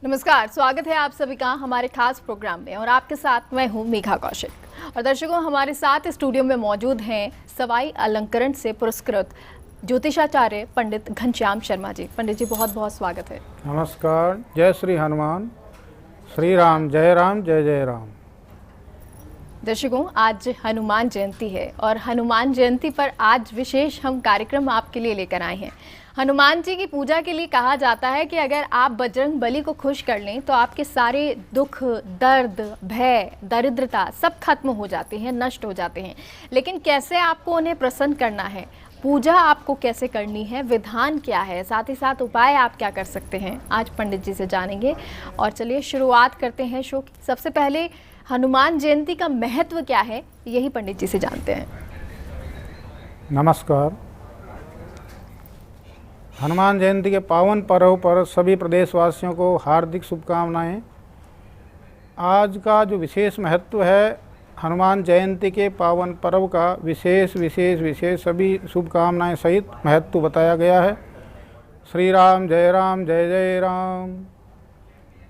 नमस्कार, स्वागत है आप सभी का हमारे खास प्रोग्राम में और आपके साथ मैं हूं मेघा कौशिक। और दर्शकों, हमारे साथ स्टूडियो में मौजूद हैं सवाई अलंकरण से पुरस्कृत ज्योतिषाचार्य पंडित घनश्याम शर्मा जी। पंडित जी, बहुत बहुत स्वागत है। नमस्कार। जय श्री हनुमान, श्री राम, जय राम, जय जय राम। दर्शकों, आज हनुमान जयंती है और हनुमान जयंती पर आज विशेष हम कार्यक्रम आपके लिए लेकर आए हैं। हनुमान जी की पूजा के लिए कहा जाता है कि अगर आप बजरंग बली को खुश कर लें तो आपके सारे दुख, दर्द, भय, दरिद्रता सब खत्म हो जाते हैं, नष्ट हो जाते हैं। लेकिन कैसे आपको उन्हें प्रसन्न करना है, पूजा आपको कैसे करनी है, विधान क्या है, साथ ही साथ उपाय आप क्या कर सकते हैं, आज पंडित जी से जानेंगे। और चलिए शुरुआत करते हैं शो की। सबसे पहले हनुमान जयंती का महत्व क्या है, यही पंडित जी से जानते हैं। नमस्कार। हनुमान जयंती के पावन पर्व पर सभी प्रदेशवासियों को हार्दिक शुभकामनाएं। आज का जो विशेष महत्व है, हनुमान जयंती के पावन पर्व का विशेष सभी शुभकामनाएं सहित महत्व बताया गया है। श्री राम, जय राम, जय जय राम।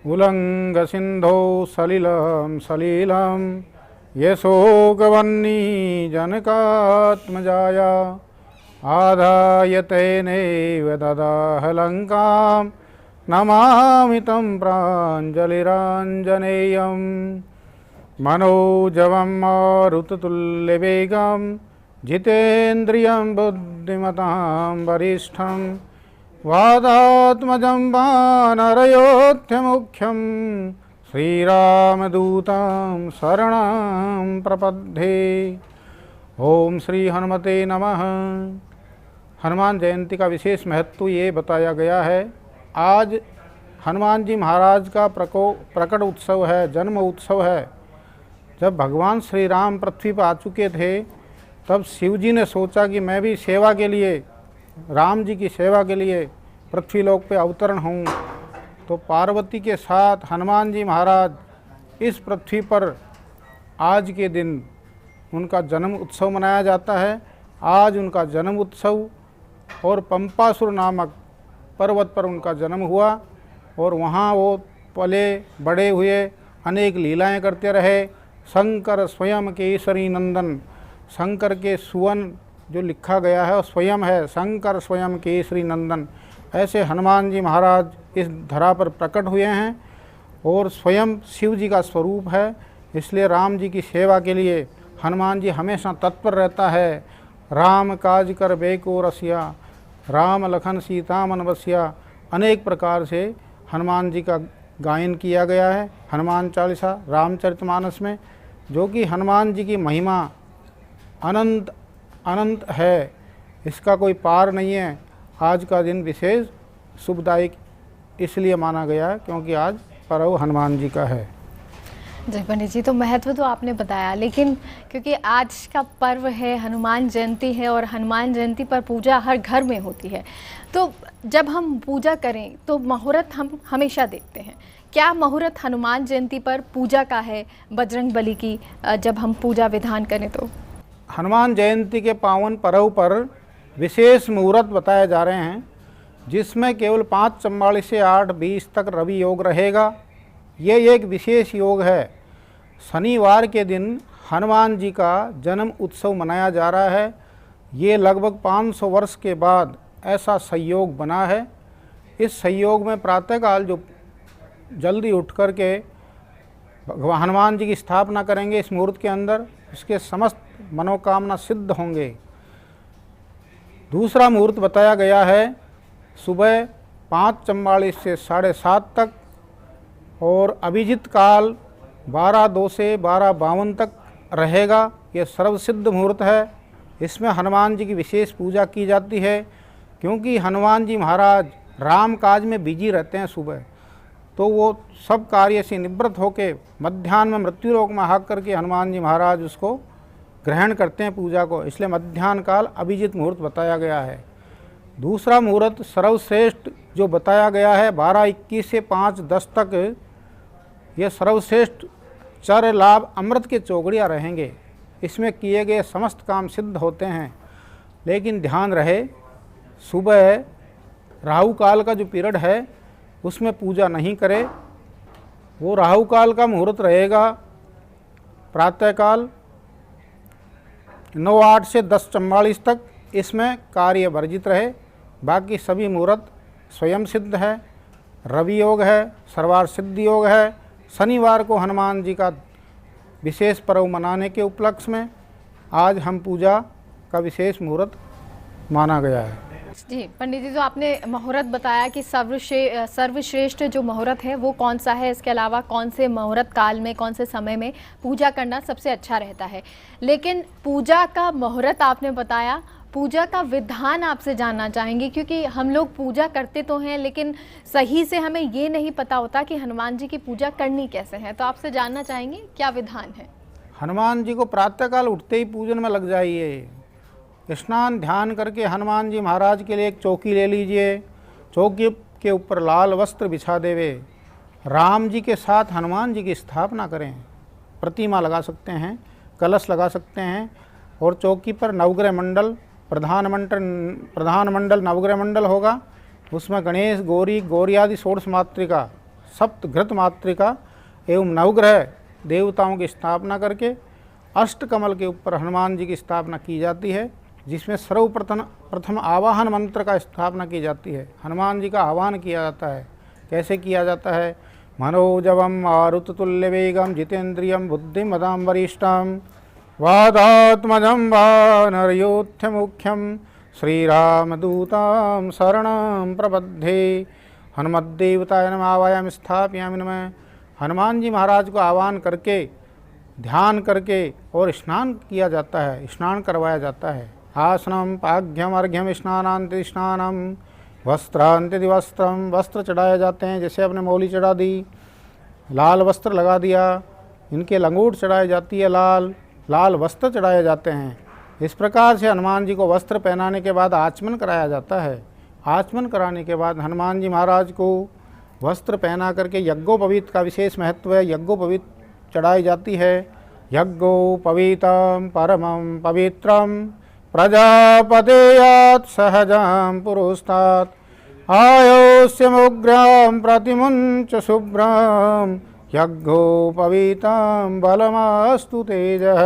उल्लंघ सिंधो सलिलम यशोकवन्नी जनकात्मजाया आधाय तेनैव ददाह लंकां नमामि तं प्राञ्जलिराञ्जनेयं मनोजवं मारुततुल्यवेगं जितेन्द्रियं बुद्धिमतां वरिष्ठं वादात्मजं वानरयोध्यमुख्यं श्रीरामदूतं शरणं प्रपद्ये। ओम श्री हनुमते नमः। हनुमान जयंती का विशेष महत्व ये बताया गया है। आज हनुमान जी महाराज का प्रकट उत्सव है, जन्म उत्सव है। जब भगवान श्री राम पृथ्वी पर आ चुके थे, तब शिव जी ने सोचा कि मैं भी सेवा के लिए, राम जी की सेवा के लिए पृथ्वी लोक पे अवतरण हूँ। तो पार्वती के साथ हनुमान जी महाराज इस पृथ्वी पर आज के दिन उनका जन्म उत्सव मनाया जाता है। आज उनका जन्म उत्सव और पंपासुर नामक पर्वत पर उनका जन्म हुआ और वहाँ वो पले बड़े हुए, अनेक लीलाएं करते रहे। शंकर स्वयं केसरी नंदन, शंकर के सुवन जो लिखा गया है वो स्वयं है, शंकर स्वयं केसरी नंदन। ऐसे हनुमान जी महाराज इस धरा पर प्रकट हुए हैं और स्वयं शिव जी का स्वरूप है। इसलिए राम जी की सेवा के लिए हनुमान जी हमेशा तत्पर रहता है। राम काज कर बेको रसिया, राम लखन सीता मन बसिया। अनेक प्रकार से हनुमान जी का गायन किया गया है हनुमान चालीसा, रामचरितमानस में, जो कि हनुमान जी की महिमा अनंत अनंत है, इसका कोई पार नहीं है। आज का दिन विशेष शुभदायक इसलिए माना गया है क्योंकि आज पर्व हनुमान जी का है। जय पंडित जी, तो महत्व तो आपने बताया, लेकिन क्योंकि आज का पर्व है, हनुमान जयंती है और हनुमान जयंती पर पूजा हर घर में होती है, तो जब हम पूजा करें तो मुहूर्त हम हमेशा देखते हैं। क्या मुहूर्त हनुमान जयंती पर पूजा का है, बजरंग बली की, जब हम पूजा विधान करें तो? हनुमान जयंती के पावन पर्व पर विशेष मुहूर्त बताए जा रहे हैं, जिसमें केवल 5:44 से 8:20 तक रवि योग रहेगा। ये एक विशेष योग है। शनिवार के दिन हनुमान जी का जन्म उत्सव मनाया जा रहा है। ये लगभग 500 वर्ष के बाद ऐसा संयोग बना है। इस संयोग में प्रातःकाल जो जल्दी उठ कर के भगवान हनुमान जी की स्थापना करेंगे इस मुहूर्त के अंदर, इसके समस्त मनोकामना सिद्ध होंगे। दूसरा मुहूर्त बताया गया है सुबह 5:44 से 7:30 तक और अभिजित काल 12:02 से 12:52 तक रहेगा। ये सर्वसिद्ध मुहूर्त है। इसमें हनुमान जी की विशेष पूजा की जाती है, क्योंकि हनुमान जी महाराज राम काज में बिजी रहते हैं सुबह, तो वो सब कार्य से निवृत्त होकर मध्याह्न में मृत्युलोक में आ करके हनुमान जी महाराज उसको ग्रहण करते हैं पूजा को। इसलिए मध्याह्न काल अभिजित मुहूर्त बताया गया है। दूसरा मुहूर्त सर्वश्रेष्ठ जो बताया गया है 12:21 से 5:10 तक, ये सर्वश्रेष्ठ चर लाभ अमृत के चौगड़िया रहेंगे। इसमें किए गए समस्त काम सिद्ध होते हैं। लेकिन ध्यान रहे, सुबह राहु काल का जो पीरियड है उसमें पूजा नहीं करें, वो राहु काल का मुहूर्त रहेगा प्रातःकाल 9:08 से 10:44 तक, इसमें कार्य वर्जित रहे। बाकी सभी मुहूर्त स्वयं सिद्ध है। रवि योग है, सर्वार्थ सिद्धि योग है। शनिवार को हनुमान जी का विशेष पर्व मनाने के उपलक्ष्य में आज हम पूजा का विशेष मुहूर्त माना गया है। जी पंडित जी, तो आपने मुहूर्त बताया कि सर्वश्रेष्ठ जो मुहूर्त है वो कौन सा है, इसके अलावा कौन से मुहूर्त काल में, कौन से समय में पूजा करना सबसे अच्छा रहता है। लेकिन पूजा का मुहूर्त आपने बताया, पूजा का विधान आपसे जानना चाहेंगे, क्योंकि हम लोग पूजा करते तो हैं लेकिन सही से हमें ये नहीं पता होता कि हनुमान जी की पूजा करनी कैसे है। तो आपसे जानना चाहेंगे क्या विधान है। हनुमान जी को प्रातःकाल उठते ही पूजन में लग जाइए। स्नान ध्यान करके हनुमान जी महाराज के लिए एक चौकी ले लीजिए। चौकी के ऊपर लाल वस्त्र बिछा देवे। राम जी के साथ हनुमान जी की स्थापना करें। प्रतिमा लगा सकते हैं, कलश लगा सकते हैं, और चौकी पर नवग्रह मंडल, प्रधान मंडल नवग्रह मंडल होगा। उसमें गणेश, गौरी, गौरी आदि षोडश मातृका, सप्त घृत मातृका एवं नवग्रह देवताओं की स्थापना करके अष्टकमल के ऊपर हनुमान जी की स्थापना की जाती है, जिसमें सर्वप्रथम आवाहन मंत्र का स्थापना की जाती है। हनुमान जी का आह्वान किया जाता है। कैसे किया जाता है? मनोजवम मारुततुल्य वेगम जितेन्द्रियम बुद्धिमतां वरिष्ठम वादात्मजं वानरयोध्य मुख्यम श्रीरामदूतां शरणं प्रपद्ये। हनुमद्देवताय नमः आवायामि स्थापयामि नमः। हनुमान जी महाराज को आह्वान करके, ध्यान करके और स्नान किया जाता है, स्नान करवाया जाता है। आसनम पाघ्यम अर्घ्यम स्नानांति स्नानम वस्त्रांति वस्त्रम, वस्त्र चढ़ाए जाते हैं। जैसे अपने मौली चढ़ा दी, लाल वस्त्र लगा दिया, इनके लंगोट चढ़ाई जाती है, लाल वस्त्र चढ़ाए जाते हैं। इस प्रकार से हनुमान जी को वस्त्र पहनाने के बाद आचमन कराया जाता है। आचमन कराने के बाद हनुमान जी महाराज को वस्त्र पहना करके यज्ञोपवीत का विशेष महत्व है। यज्ञोपवीत चढ़ाई जाती है। यज्ञोपवीतम परमं पवित्रम प्रजापतेयात् सहजं पुरुस्तात् आयोस्यमुग्रं प्रतिमुञ्च शुभ्रं यज्ञोपवीतं बलमस्तु तेजः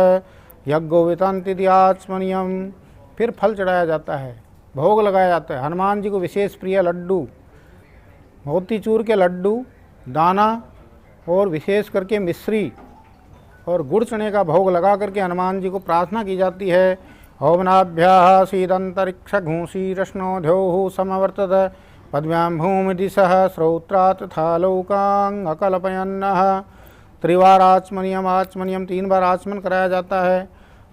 यज्ञोपवीतंति आचमनीयम। फिर फल चढ़ाया जाता है, भोग लगाया जाता है। हनुमान जी को विशेष प्रिय लड्डू, मोतीचूर के लड्डू, दाना और विशेष करके मिश्री और गुड़ चने का भोग लगा करके हनुमान जी को प्रार्थना की जाती है। ओमनाभ्याः सीदंतरिक्ष घूसी रश्नोध्योः समवर्तत पद्भ्यां भूमि दिशः श्रोत्रा तथा लोकांग अकल्पयन्नः। त्रिवार आचमनियम, आचमनियम 3 बार आचमन कराया जाता है।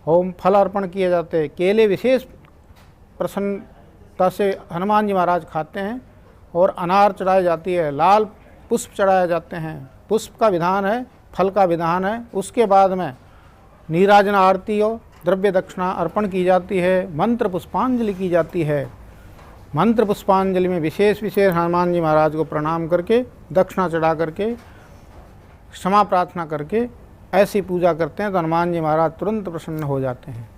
होम फल अर्पण किए जाते हैं। केले विशेष प्रसन्नता से हनुमान जी महाराज खाते हैं और अनार चढ़ाई जाती है। लाल पुष्प चढ़ाए जाते हैं। पुष्प का विधान है, फल का विधान है। उसके बाद में नीराजन आरती और द्रव्य दक्षिणा अर्पण की जाती है। मंत्र पुष्पांजलि की जाती है। मंत्र पुष्पांजलि में विशेष हनुमान जी महाराज को प्रणाम करके, दक्षिणा चढ़ा करके, क्षमा प्रार्थना करके ऐसी पूजा करते हैं तो हनुमान जी महाराज तुरंत प्रसन्न हो जाते हैं।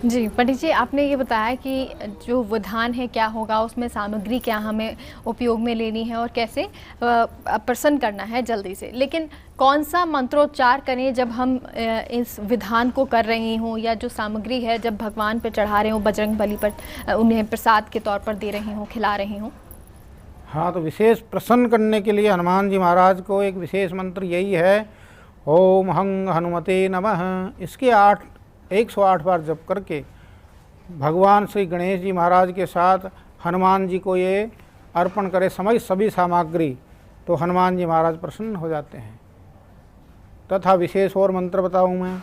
जी पंडित जी, आपने ये बताया कि जो विधान है क्या होगा, उसमें सामग्री क्या हमें उपयोग में लेनी है और कैसे प्रसन्न करना है जल्दी से। लेकिन कौन सा मंत्रोच्चार करें जब हम इस विधान को कर रहे हों, या जो सामग्री है जब भगवान पर चढ़ा रहे हों, बजरंग बली पर उन्हें प्रसाद के तौर पर दे रहे हों, खिला रहे हों? हाँ, तो विशेष प्रसन्न करने के लिए हनुमान जी महाराज को एक विशेष मंत्र यही है, ओम हंग हनुमते नमः। इसके 108 बार जप करके भगवान श्री गणेश जी महाराज के साथ हनुमान जी को ये अर्पण करे समय सभी सामग्री, तो हनुमान जी महाराज प्रसन्न हो जाते हैं। तथा विशेष और मंत्र बताऊँ मैं।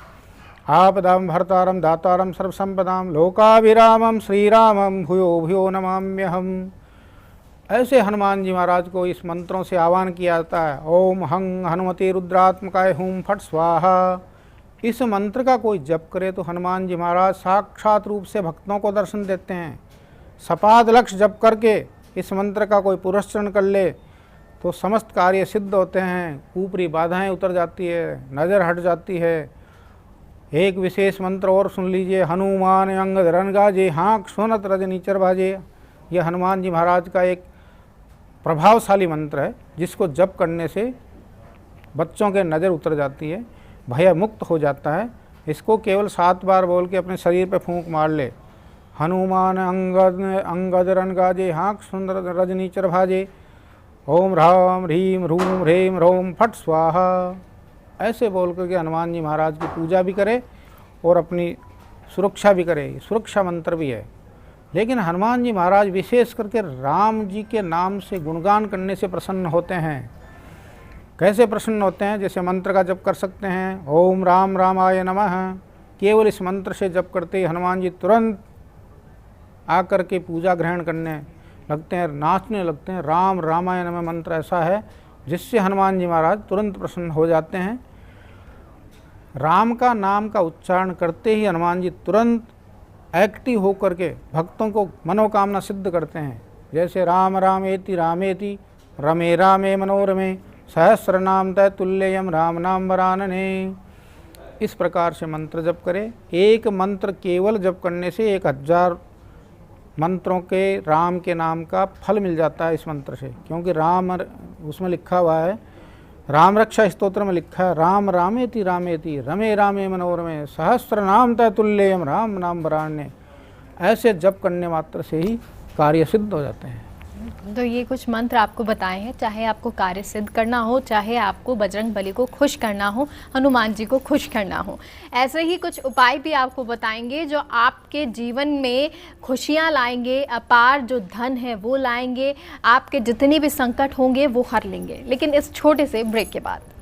आपदां भर्तारं दातारं सर्वसंपदां लोकाभिरामं श्रीरामं भूयो भूयो नमाम्यहम्। ऐसे हनुमान जी महाराज को इस मंत्रों से आह्वान किया जाता है। ओम हंग हनुमते रुद्रात्मकाय हुम फट स्वाहा। इस मंत्र का कोई जप करे तो हनुमान जी महाराज साक्षात रूप से भक्तों को दर्शन देते हैं। सपाद लक्ष्य जप करके इस मंत्र का कोई पुरस्चरण कर ले तो समस्त कार्य सिद्ध होते हैं। ऊपरी बाधाएं उतर जाती है, नज़र हट जाती है। एक विशेष मंत्र और सुन लीजिए। हनुमान अंग धरन गाजे, हाँक सोनत रजनीचर बाजे। यह हनुमान जी महाराज का एक प्रभावशाली मंत्र है, जिसको जप करने से बच्चों के नज़र उतर जाती है, भय मुक्त हो जाता है। इसको केवल 7 बार बोल के अपने शरीर पे फूंक मार ले। हनुमान अंगद रन गाजे, हाँक सुंदर रजनीचर भाजे, ओम ह्राम ह्रीम ह्रूम ह्रेम ह्रोम फट स्वाहा। ऐसे बोल करके हनुमान जी महाराज की पूजा भी करे और अपनी सुरक्षा भी करे। सुरक्षा मंत्र भी है। लेकिन हनुमान जी महाराज विशेष करके राम जी के नाम से गुणगान करने से प्रसन्न होते हैं। कैसे प्रसन्न होते हैं? जैसे मंत्र का जप कर सकते हैं, ओम राम रामाय नमः। केवल इस मंत्र से जप करते ही हनुमान जी तुरंत आकर के पूजा ग्रहण करने लगते हैं, नाचने लगते हैं। राम रामाय नमः मंत्र ऐसा है जिससे हनुमान जी महाराज तुरंत प्रसन्न हो जाते हैं। राम का नाम का उच्चारण करते ही हनुमान जी तुरंत एक्टिव होकर के भक्तों को मनोकामना सिद्ध करते हैं। जैसे राम रामेति रामेति रमे रामे मनोरमे सहस्र नाम तय तुल्ययम राम नाम वरानने। इस प्रकार से मंत्र जप करें। एक मंत्र केवल जप करने से 1000 मंत्रों के राम के नाम का फल मिल जाता है इस मंत्र से। क्योंकि राम उसमें लिखा हुआ है, राम रक्षा स्तोत्र में लिखा है, राम रामेति रामेति रमे रामे मनोरमे सहस्र नाम तय तुल्ययम राम नाम वरान्य। ऐसे जप करने मात्र से ही कार्य सिद्ध हो जाते हैं। तो ये कुछ मंत्र आपको बताए हैं, चाहे आपको कार्य सिद्ध करना हो, चाहे आपको बजरंग बली को खुश करना हो, हनुमान जी को खुश करना हो। ऐसे ही कुछ उपाय भी आपको बताएंगे जो आपके जीवन में खुशियां लाएंगे, अपार जो धन है वो लाएंगे, आपके जितने भी संकट होंगे वो हर लेंगे। लेकिन इस छोटे से ब्रेक के बाद।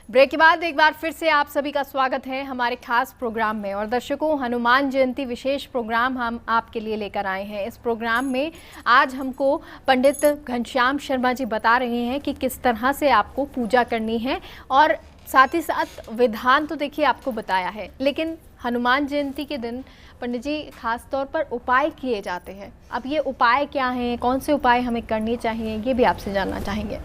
ब्रेक के बाद एक बार फिर से आप सभी का स्वागत है हमारे खास प्रोग्राम में। और दर्शकों, हनुमान जयंती विशेष प्रोग्राम हम आपके लिए लेकर आए हैं। इस प्रोग्राम में आज हमको पंडित घनश्याम शर्मा जी बता रहे हैं कि किस तरह से आपको पूजा करनी है, और साथ ही साथ विधान तो देखिए आपको बताया है, लेकिन हनुमान जयंती के दिन पंडित जी खास तौर पर उपाय किए जाते हैं। अब ये उपाय क्या हैं, कौन से उपाय हमें करने चाहिए, ये भी आपसे जानना चाहेंगे।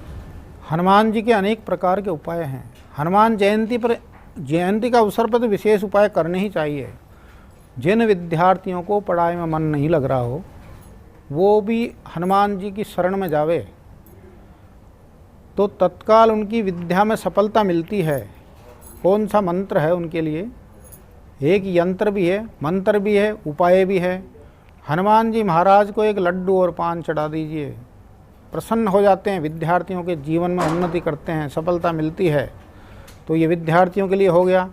हनुमान जी के अनेक प्रकार के उपाय हैं। हनुमान जयंती का अवसर पर तो विशेष उपाय करने ही चाहिए। जिन विद्यार्थियों को पढ़ाई में मन नहीं लग रहा हो वो भी हनुमान जी की शरण में जावे तो तत्काल उनकी विद्या में सफलता मिलती है। कौन सा मंत्र है उनके लिए? एक यंत्र भी है, मंत्र भी है, उपाय भी है। हनुमान जी महाराज को एक लड्डू और पान चढ़ा दीजिए, प्रसन्न हो जाते हैं, विद्यार्थियों के जीवन में उन्नति करते हैं, सफलता मिलती है। तो ये विद्यार्थियों के लिए हो गया।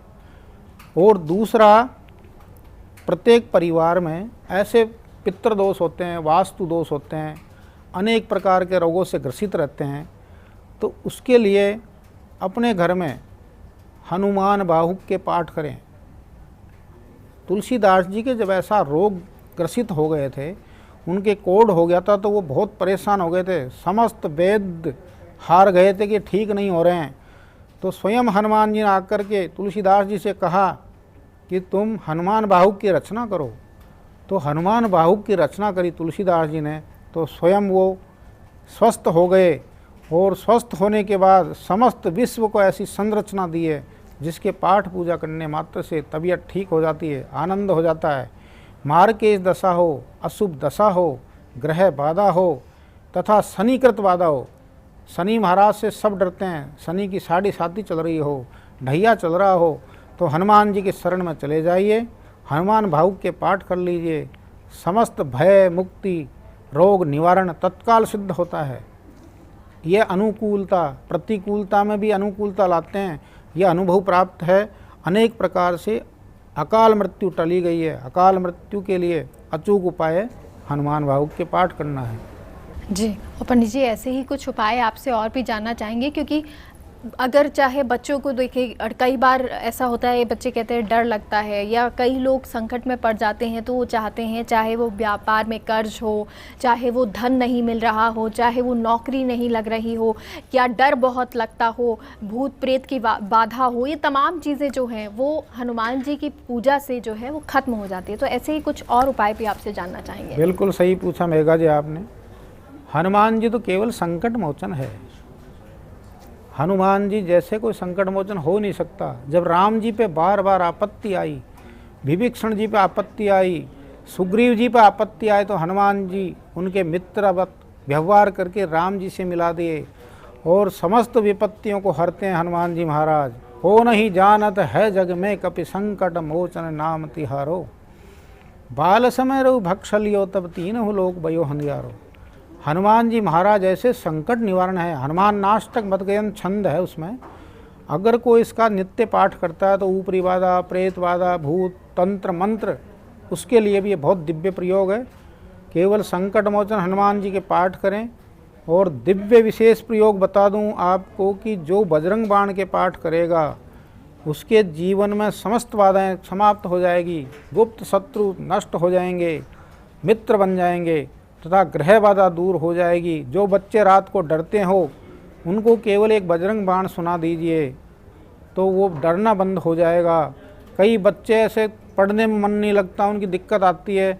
और दूसरा, प्रत्येक परिवार में ऐसे पितृदोष होते हैं, वास्तु दोष होते हैं, अनेक प्रकार के रोगों से ग्रसित रहते हैं। तो उसके लिए अपने घर में हनुमान बाहुक के पाठ करें। तुलसीदास जी के जब ऐसा रोग ग्रसित हो गए थे, उनके कोढ़ हो गया था, तो वो बहुत परेशान हो गए थे। समस्त वेद हार गए थे कि ठीक नहीं हो रहे हैं। तो स्वयं हनुमान जी ने आकर के तुलसीदास जी से कहा कि तुम हनुमान बाहुक की रचना करो। तो हनुमान बाहुक की रचना करी तुलसीदास जी ने, तो स्वयं वो स्वस्थ हो गए। और स्वस्थ होने के बाद समस्त विश्व को ऐसी संरचना दी है जिसके पाठ पूजा करने मात्र से तबीयत ठीक हो जाती है, आनंद हो जाता है। मार्केश दशा हो, अशुभ दशा हो, ग्रह बाधा हो तथा शनिकृत बाधा हो। शनि महाराज से सब डरते हैं। शनि की 7.5 चल रही हो, ढैया चल रहा हो, तो हनुमान जी के शरण में चले जाइए, हनुमान बाहुक के पाठ कर लीजिए। समस्त भय मुक्ति, रोग निवारण तत्काल सिद्ध होता है। ये अनुकूलता, प्रतिकूलता में भी अनुकूलता लाते हैं, यह अनुभव प्राप्त है। अनेक प्रकार से अकाल मृत्यु टली गई है। अकाल मृत्यु के लिए अचूक उपाय हनुमान बाहुक के पाठ करना है। जी, और पंडित जी ऐसे ही कुछ उपाय आपसे और भी जानना चाहेंगे, क्योंकि अगर चाहे बच्चों को देखिए, कई बार ऐसा होता है, बच्चे कहते हैं डर लगता है, या कई लोग संकट में पड़ जाते हैं तो वो चाहते हैं, चाहे वो व्यापार में कर्ज हो, चाहे वो धन नहीं मिल रहा हो, चाहे वो नौकरी नहीं लग रही हो, या डर बहुत लगता हो, भूत प्रेत की बाधा हो, ये तमाम चीज़ें जो हैं वो हनुमान जी की पूजा से जो है वो ख़त्म हो जाती है। तो ऐसे ही कुछ और उपाय भी आपसे जानना चाहेंगे। बिल्कुल सही पूछा मेघा जी आपने। हनुमान जी तो केवल संकट मोचन है। हनुमान जी जैसे कोई संकट मोचन हो नहीं सकता। जब राम जी पे बार बार आपत्ति आई, विभीषण जी पे आपत्ति आई, सुग्रीव जी पे आपत्ति आई, तो हनुमान जी उनके मित्रवत व्यवहार करके राम जी से मिला दिए और समस्त विपत्तियों को हरते हैं हनुमान जी महाराज। हो नहीं जानत है जग में कपि संकट मोचन नाम तिहारो, बाल समय रो भक्षलियो तब तीनों लोक भयो हंधियारो। हनुमान जी महाराज ऐसे संकट निवारण है। हनुमान नाष्टक मदगयन छंद है उसमें, अगर कोई इसका नित्य पाठ करता है तो ऊपरी बाधा, प्रेत बाधा, भूत, तंत्र, मंत्र, उसके लिए भी ये बहुत दिव्य प्रयोग है। केवल संकट मोचन हनुमान जी के पाठ करें। और दिव्य विशेष प्रयोग बता दूं आपको कि जो बजरंग बाण के पाठ करेगा उसके जीवन में समस्त बाधाएं समाप्त हो जाएगी, गुप्त शत्रु नष्ट हो जाएंगे, मित्र बन जाएंगे तथा ग्रह बाधा दूर हो जाएगी। जो बच्चे रात को डरते हो उनको केवल एक बजरंग बाण सुना दीजिए तो वो डरना बंद हो जाएगा। कई बच्चे ऐसे पढ़ने में मन नहीं लगता, उनकी दिक्कत आती है,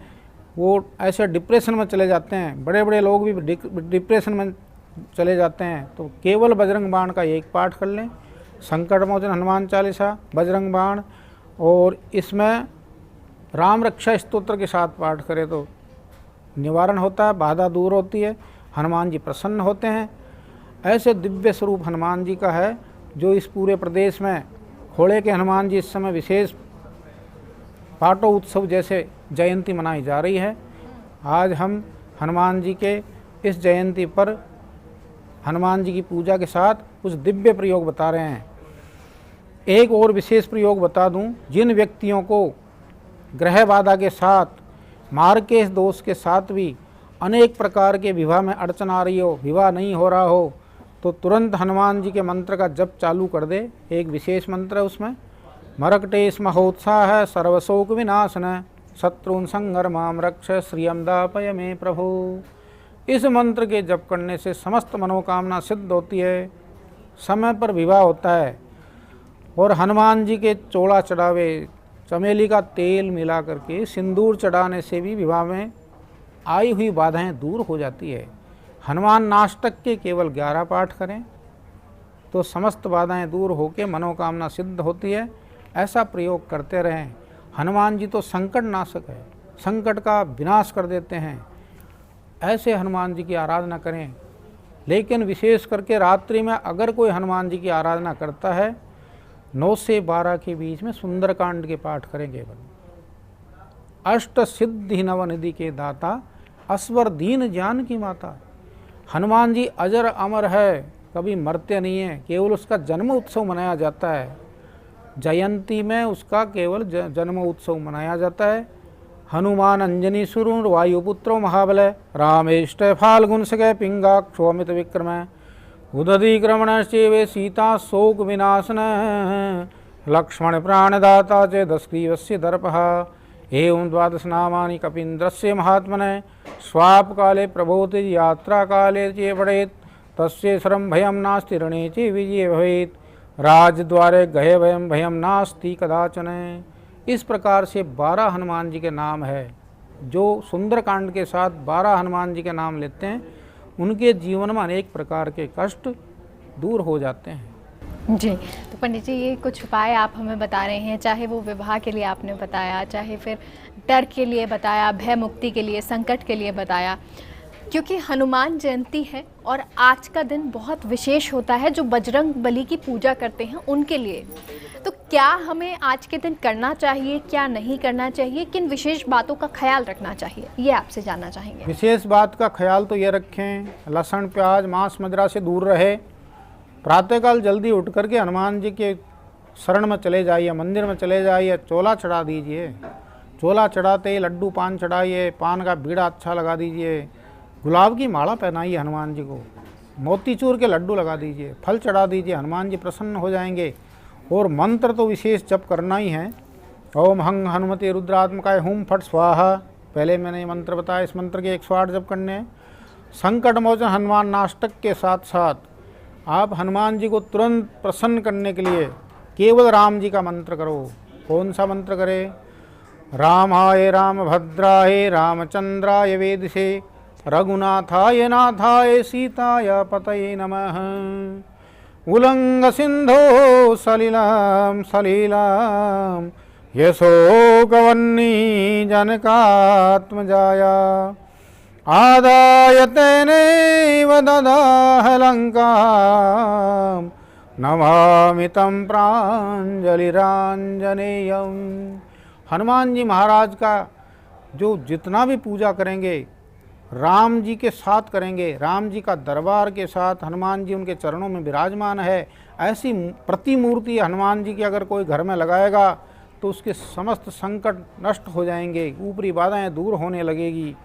वो ऐसे डिप्रेशन में चले जाते हैं, बड़े बड़े लोग भी डिप्रेशन में चले जाते हैं। तो केवल बजरंग बाण का एक पाठ कर लें, संकट मोचन हनुमान चालीसा, बजरंग बाण, और इसमें राम रक्षा स्तोत्र के साथ पाठ करें तो निवारण होता है, बाधा दूर होती है, हनुमान जी प्रसन्न होते हैं। ऐसे दिव्य स्वरूप हनुमान जी का है जो इस पूरे प्रदेश में खोड़े के हनुमान जी इस समय विशेष पाटो उत्सव जैसे जयंती मनाई जा रही है। आज हम हनुमान जी के इस जयंती पर हनुमान जी की पूजा के साथ कुछ दिव्य प्रयोग बता रहे हैं। एक और विशेष प्रयोग बता दूं, जिन व्यक्तियों को ग्रह बाधा के साथ, मार्केश दोष के साथ भी अनेक प्रकार के विवाह में अड़चन आ रही हो, विवाह नहीं हो रहा हो, तो तुरंत हनुमान जी के मंत्र का जप चालू कर दे। एक विशेष मंत्र है उसमें, मरकटेश महोत्साह सर्वशोक विनाशन शत्रुन संगर माम रक्ष श्रियम दापय में प्रभु। इस मंत्र के जप करने से समस्त मनोकामना सिद्ध होती है, समय पर विवाह होता है। और हनुमान जी के चोला चढ़ावे, चमेली का तेल मिला करके सिंदूर चढ़ाने से भी विवाह में आई हुई बाधाएं दूर हो जाती है। हनुमान नाष्टक के केवल 11 पाठ करें तो समस्त बाधाएं दूर होकर मनोकामना सिद्ध होती है। ऐसा प्रयोग करते रहें। हनुमान जी तो संकट नाशक है, संकट का विनाश कर देते हैं। ऐसे हनुमान जी की आराधना करें। लेकिन विशेष करके रात्रि में अगर कोई हनुमान जी की आराधना करता है, 9 से 12 के बीच में सुंदरकांड के पाठ करें केवल। अष्ट सिद्धि नवनिधि के दाता, असवर दीन ज्ञान की माता। हनुमान जी अजर अमर है, कभी मरते नहीं हैं, केवल उसका जन्म उत्सव मनाया जाता है। जयंती में उसका केवल जन्म उत्सव मनाया जाता है। हनुमान अंजनी सुरुर वायुपुत्रो महाबलय, रामेष्ट फाल्गुन सगय पिंगाक्षो अमित विक्रम, उदधिक्रमणश्चैव सीता शोक विनाशन, लक्ष्मण प्राणदाता च दशग्रीवस्य दर्पः। एवं 12 नामानि कपीन्द्रस्य महात्मने, स्वाप काले प्रभोति यात्रा काले चे पठेत्, तस्य शरं भयं नास्ति रणे चे विजय भवेत्, राजद्वारे गहे भयं भयं नास्ति कदाचन। इस प्रकार से 12 हनुमान जी के नाम है। जो सुंदरकांड के साथ 12 हनुमान जी के नाम लेते हैं उनके जीवन में अनेक प्रकार के कष्ट दूर हो जाते हैं। जी, तो पंडित जी ये कुछ उपाय आप हमें बता रहे हैं, चाहे वो विवाह के लिए आपने बताया, चाहे फिर डर के लिए बताया, भय मुक्ति के लिए, संकट के लिए बताया। क्योंकि हनुमान जयंती है और आज का दिन बहुत विशेष होता है जो बजरंग बली की पूजा करते हैं उनके लिए। तो क्या हमें आज के दिन करना चाहिए, क्या नहीं करना चाहिए, किन विशेष बातों का ख्याल रखना चाहिए, ये आपसे जानना चाहेंगे। विशेष बात का ख्याल तो ये रखें, लहसुन प्याज मांस मदिरा से दूर रहे। प्रातःकाल जल्दी उठ करके हनुमान जी के शरण में चले जाइए, मंदिर में चले जाइए, चोला चढ़ा दीजिए। चोला चढ़ाते ही लड्डू पान चढ़ाइए, पान का बीड़ा अच्छा लगा दीजिए, गुलाब की माला पहनाइए हनुमान जी को, मोतीचूर के लड्डू लगा दीजिए, फल चढ़ा दीजिए, हनुमान जी प्रसन्न हो जाएंगे। और मंत्र तो विशेष जप करना ही है। ओम हंग हनुमते रुद्रात्मकाय हुम फट स्वाहा, पहले मैंने ये मंत्र बताया, इस मंत्र के 108 जप करने हैं। संकट मोचन हनुमान नाष्टक के साथ साथ आप हनुमान जी को तुरंत प्रसन्न करने के लिए केवल राम जी का मंत्र करो। कौन सा मंत्र करे? रामाय रामभद्राय रामचंद्राय वेदिसे, रघुनाथाय नाथाय सीताय पतये नमः। उलंग सिंधो सलिलाम सलीलाम यशोकवन्नी जनकात्मजाया आदाय तेनैव ददाह लंकाम् नमामि तं प्राञ्जलिराञ्जनेयम्। हनुमान जी महाराज का जो जितना भी पूजा करेंगे राम जी के साथ करेंगे, राम जी का दरबार के साथ, हनुमान जी उनके चरणों में विराजमान है, ऐसी प्रतिमूर्ति हनुमान जी की अगर कोई घर में लगाएगा तो उसके समस्त संकट नष्ट हो जाएंगे, ऊपरी बाधाएं दूर होने लगेगी।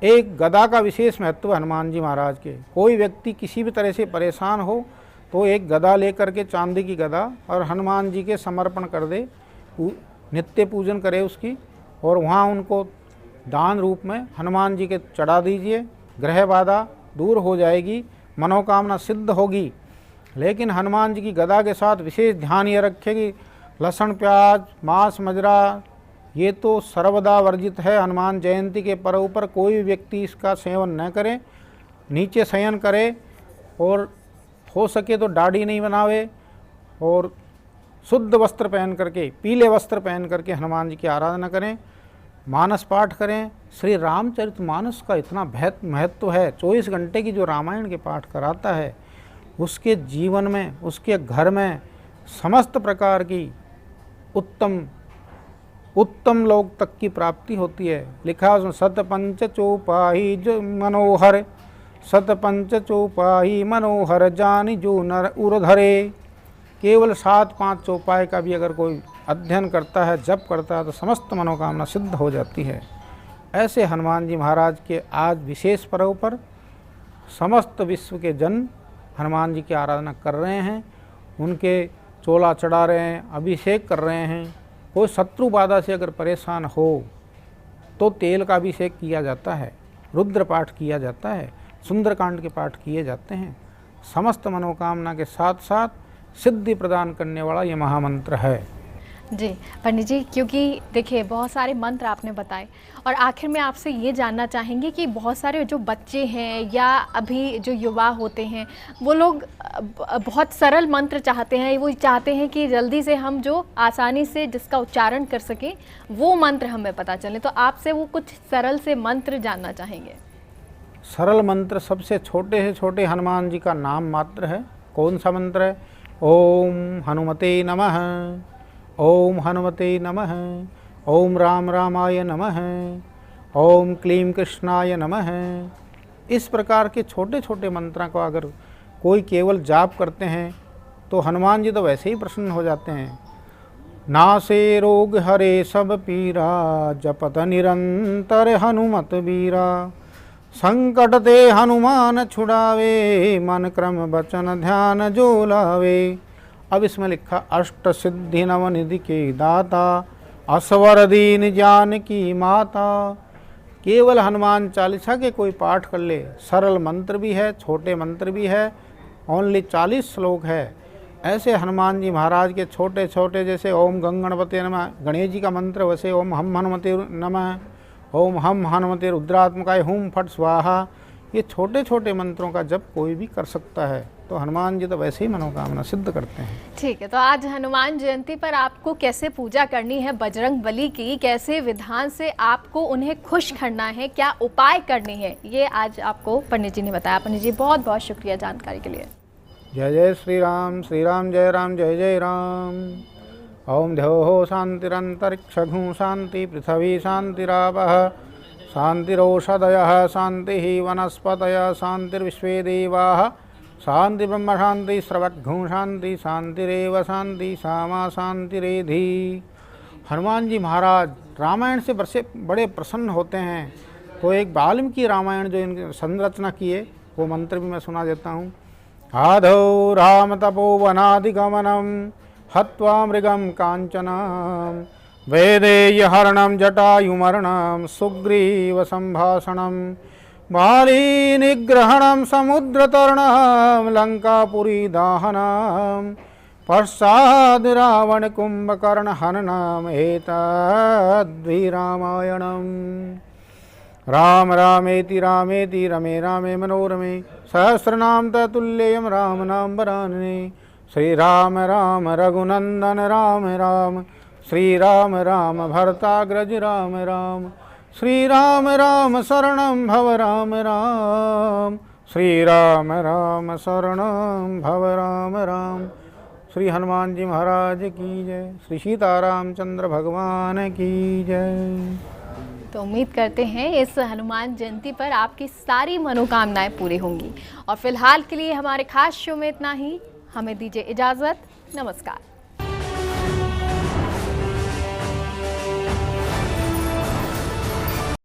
एक गदा का विशेष महत्व हनुमान जी महाराज के। कोई व्यक्ति किसी भी तरह से परेशान हो तो एक गदा लेकर के, चांदी की गदा, और हनुमान जी के समर्पण कर दे, नित्य पूजन करे उसकी, और वहाँ उनको दान रूप में हनुमान जी के चढ़ा दीजिए। ग्रह बाधा दूर हो जाएगी, मनोकामना सिद्ध होगी। लेकिन हनुमान जी की गदा के साथ विशेष ध्यान ये रखें कि लहसुन, प्याज, मांस, मजरा ये तो सर्वदा वर्जित है। हनुमान जयंती के पर्व पर कोई भी व्यक्ति इसका सेवन न करे, नीचे शयन करे, और हो सके तो दाढ़ी नहीं बनावे, और शुद्ध वस्त्र पहन करके, पीले वस्त्र पहन करके हनुमान जी की आराधना करें, मानस पाठ करें। श्री रामचरितमानस का इतना महत्व है, 24 घंटे की जो रामायण के पाठ कराता है, उसके जीवन में, उसके घर में समस्त प्रकार की उत्तम लोक तक की प्राप्ति होती है। लिखा उसमें सतपंच चौपाही जो मनोहर, सतपंच चौपाही मनोहर जानी जो नर उरधरे। केवल 7-5 चौपाई का भी अगर कोई अध्ययन करता है, जप करता है, तो समस्त मनोकामना सिद्ध हो जाती है। ऐसे हनुमान जी महाराज के आज विशेष पर्व पर समस्त विश्व के जन हनुमान जी की आराधना कर रहे हैं, उनके चोला चढ़ा रहे हैं, अभिषेक कर रहे हैं। कोई शत्रु बाधा से अगर परेशान हो तो तेल का अभिषेक किया जाता है, रुद्र पाठ किया जाता है, सुंदरकांड के पाठ किए जाते हैं। समस्त मनोकामना के साथ साथ सिद्धि प्रदान करने वाला ये महामंत्र है। जी पंडित जी, क्योंकि देखिए बहुत सारे मंत्र आपने बताए, और आखिर में आपसे ये जानना चाहेंगे कि बहुत सारे जो बच्चे हैं या अभी जो युवा होते हैं, वो लोग बहुत सरल मंत्र चाहते हैं, वो चाहते हैं कि जल्दी से हम जो आसानी से जिसका उच्चारण कर सकें वो मंत्र हमें पता चले, तो आपसे वो कुछ सरल से मंत्र जानना चाहेंगे। सरल मंत्र सबसे छोटे से छोटे हनुमान जी का नाम मात्र है। कौन सा मंत्र है? ओम हनुमते नमः, ओम हनुमते नमः, ओम राम रामाय नमः, ओम क्लीं कृष्णाय नमः। इस प्रकार के छोटे छोटे मंत्रों को अगर कोई केवल जाप करते हैं तो हनुमान जी तो वैसे ही प्रसन्न हो जाते हैं। नासे रोग हरे सब पीरा, जपत निरंतर हनुमत बीरा। संकट ते हनुमान छुड़ावे, मन क्रम वचन ध्यान जो लावे। अब इसमें लिखा अष्ट सिद्धि नवनिधि के दाता, असवर दीन जान की माता। केवल हनुमान चालीसा के कोई पाठ कर ले, सरल मंत्र भी है, छोटे मंत्र भी है, ओनली 40 श्लोक है। ऐसे हनुमान जी महाराज के छोटे छोटे, जैसे ओम गंगणपते नमः गणेश जी का मंत्र, वैसे ओम हम हनुमते नमः, ओम हम हनुमते रुद्रात्मकाय हुम फट स्वाहा। ये छोटे छोटे मंत्रों का जप कोई भी कर सकता है, तो हनुमान जी तो वैसे ही मनोकामना सिद्ध करते हैं। ठीक है, तो आज हनुमान जयंती पर आपको कैसे पूजा करनी है बजरंग बली की, कैसे विधान से आपको उन्हें खुश करना है, क्या उपाय करने हैं, ये आज आपको पंडित जी ने बताया। पंडित जी बहुत बहुत शुक्रिया जानकारी के लिए। जय जय श्री राम जय राम जय जय राम। ओम द्योः शांतिरंतरिक्षगुं शांति पृथ्वी शांतिरापः शांतिरोषधयः शांतिः वनस्पतयः शांतिर्विश्वे देवाः शांति ब्रह्म शांति स्रवद्घुं शांति शांतिरेव शांति सामा शांतिरेधि। हनुमान जी महाराज रामायण से बड़े प्रसन्न होते हैं, तो एक वाल्मीकि रामायण जो इनकी संरचना की है वो मंत्र भी मैं सुना देता हूँ। आधौ राम तपोवनादिगमनम हत्वा मृगम कांचनम वैदेयहरणं जटायुमरणं सुग्रीव संभाषणं बाली निग्रहणं समुद्रतरणं लंकापुरी दाहनं पश्चाद् रावण कुंभकर्ण हननम् एतद्वि रामायणम्। राम रामेति रामेति रमे रामे मनोरमे सहस्रनाम ततुल्यम राम नाम वरानने। श्री राम राम रघुनंदन राम राम, श्री राम राम भरताग्रज राम राम, श्री राम राम शरणं भव राम राम, श्री राम राम शरणं भव राम राम। श्री हनुमान जी महाराज की जय, श्री सीतारामचंद्र भगवान की जय। तो उम्मीद करते हैं इस हनुमान जयंती पर आपकी सारी मनोकामनाएं पूरी होंगी। और फिलहाल के लिए हमारे खास शो में इतना ही। हमें दीजिए इजाज़त। नमस्कार।